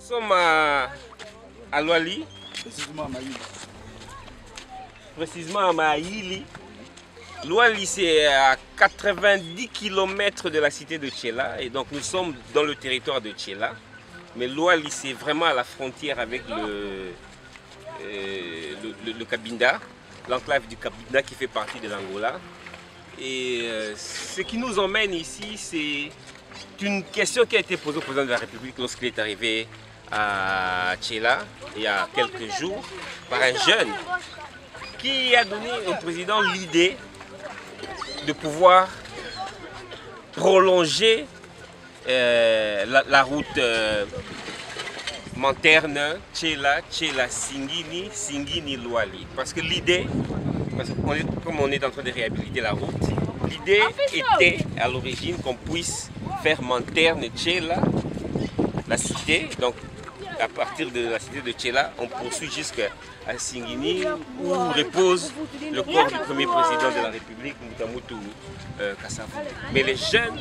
sommes à Luali, précisément à Maïli. Luali, c'est à 90 km de la cité de Tchela, et donc nous sommes dans le territoire de Tchela. Mais Luali, c'est vraiment à la frontière avec le Cabinda, l'enclave du Cabinda qui fait partie de l'Angola. Et ce qui nous emmène ici, c'est une question qui a été posée au président de la République lorsqu'il est arrivé à Tchela il y a quelques jours par un jeune qui a donné au président l'idée de pouvoir prolonger la route Manterne, Tchela, Singini, Luali. Parce que l'idée, comme on est en train de réhabiliter la route, l'idée était à l'origine qu'on puisse faire Manterne, Tchela, la cité. Donc à partir de la cité de Tchela, on poursuit jusqu'à Singini où repose le corps du premier président de la République, Moutamutu Kassavou. Mais les jeunes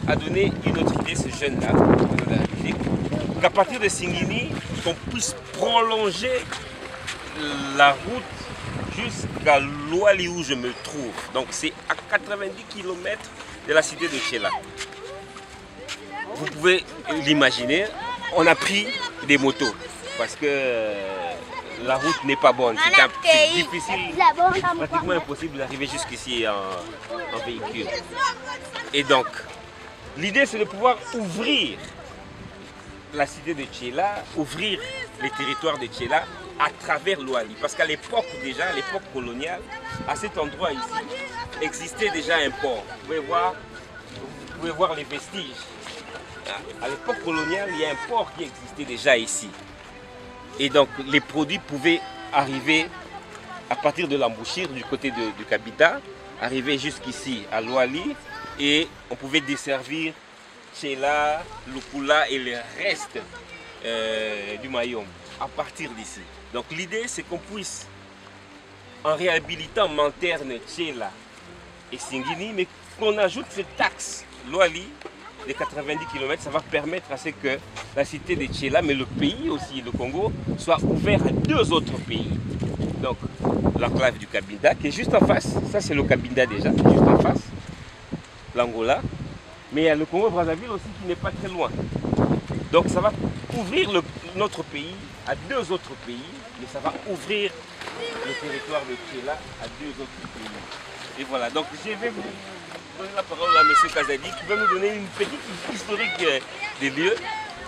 a donné une autre idée, ce jeune-là, qu'à partir de Singini, qu'on puisse prolonger la route jusqu'à Luali où je me trouve. Donc c'est à 90 km de la cité de Tchela. Vous pouvez l'imaginer, on a pris des motos parce que la route n'est pas bonne. C'est difficile, pratiquement impossible d'arriver jusqu'ici en véhicule. Et donc, l'idée c'est de pouvoir ouvrir la cité de Tchela, ouvrir les territoires de Tchela à travers Luali. Parce qu'à l'époque déjà, à l'époque coloniale, à cet endroit ici, existait déjà un port. Vous pouvez voir les vestiges. À l'époque coloniale, il y a un port qui existait déjà ici. Et donc les produits pouvaient arriver à partir de l'embouchure du côté du Kabita, arriver jusqu'ici à Luali, et on pouvait desservir Tchela, Lukula et le reste du Mayom à partir d'ici. Donc l'idée c'est qu'on puisse, en réhabilitant Manterne, Tchela et Singini, mais qu'on ajoute cette taxe Luali de 90 km, ça va permettre à ce que la cité de Tchela, mais le pays aussi, le Congo, soit ouvert à deux autres pays. Donc l'enclave du Cabinda qui est juste en face, ça c'est le Cabinda déjà, juste en face, l'Angola. Mais il y a le Congo-Brazzaville aussi qui n'est pas très loin. Donc ça va ouvrir notre pays à deux autres pays, mais ça va ouvrir le territoire de Tchela à deux autres pays. Et voilà, donc je vais vous donner la parole à M. Kazadi qui va nous donner une petite historique des lieux,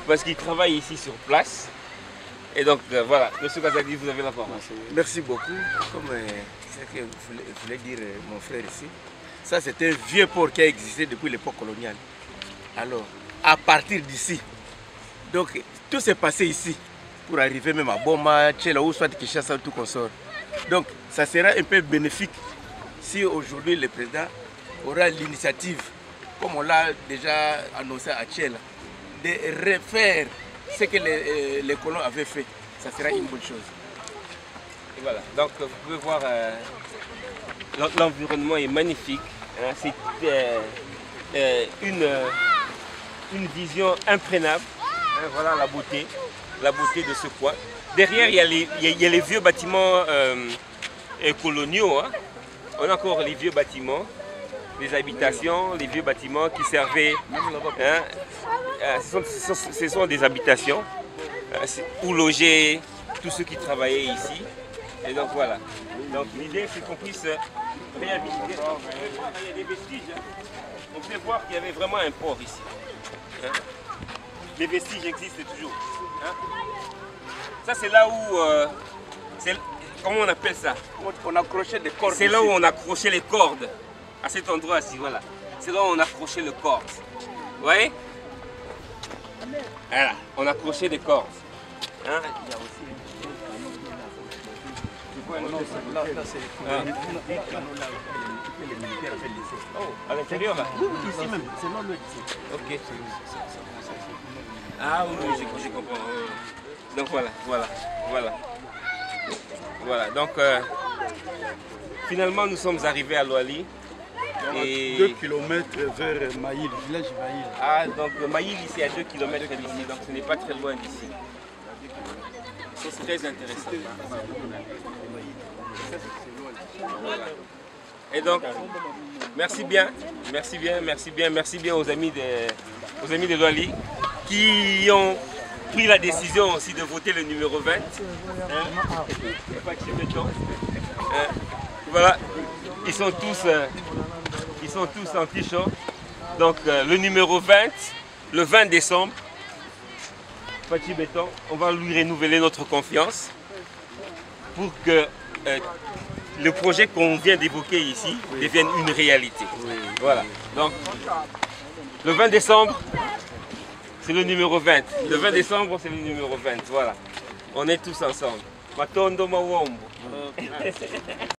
parce qu'il travaille ici sur place. Et donc voilà, M. Kazadi, vous avez la parole. Merci beaucoup. Comme ce que voulait dire mon frère ici, ça c'est un vieux port qui a existé depuis l'époque coloniale. Alors, à partir d'ici, donc tout s'est passé ici pour arriver même à Boma, Tchela ou soit Kinshasa, tout consort. Donc, ça sera un peu bénéfique si aujourd'hui le président aura l'initiative, comme on l'a déjà annoncé à Tchela, de refaire ce que les colons avaient fait. Ça sera une bonne chose. Et voilà, donc vous pouvez voir, l'environnement est magnifique. Hein, c'est une vision imprenable. Hein, voilà la beauté de ce coin. Derrière, il y a les vieux bâtiments coloniaux. Hein. On a encore les vieux bâtiments, les habitations, les vieux bâtiments qui servaient. Hein, ce sont des habitations pour loger tous ceux qui travaillaient ici. Et donc voilà. Donc l'idée c'est qu'on puisse réhabiliter. Il y a des vestiges. Hein. On peut voir qu'il y avait vraiment un port ici. Hein. Les vestiges existent toujours. Hein. Ça c'est là où... comment on appelle ça? On accrochait des cordes. C'est là où on accrochait les cordes. À cet endroit-ci, voilà. C'est là où on accrochait les cordes. Vous voyez? Voilà, on accrochait des cordes. Hein? Il y a aussi... Oh, à l'intérieur là? Oui, ici même, c'est non le ici. Ok. Ah oui, je comprends. Donc voilà. Donc finalement nous sommes arrivés à Luali. Et... 2 km vers Maïl, village Maïl. Ah, donc Maïl ici à 2 km d'ici, donc ce n'est pas très loin d'ici. C'est très intéressant. Voilà. Et donc, merci bien aux amis de Louali qui ont pris la décision aussi de voter le numéro 20. Voilà, ils sont tous en t-shirt. Donc le numéro 20, le 20 décembre, Fachi Béton, on va lui renouveler notre confiance pour que le projet qu'on vient d'évoquer ici devienne une réalité. Voilà. Donc, le 20 décembre, c'est le numéro 20. Le 20 décembre, c'est le numéro 20. Voilà. On est tous ensemble. Matondo Mawombo.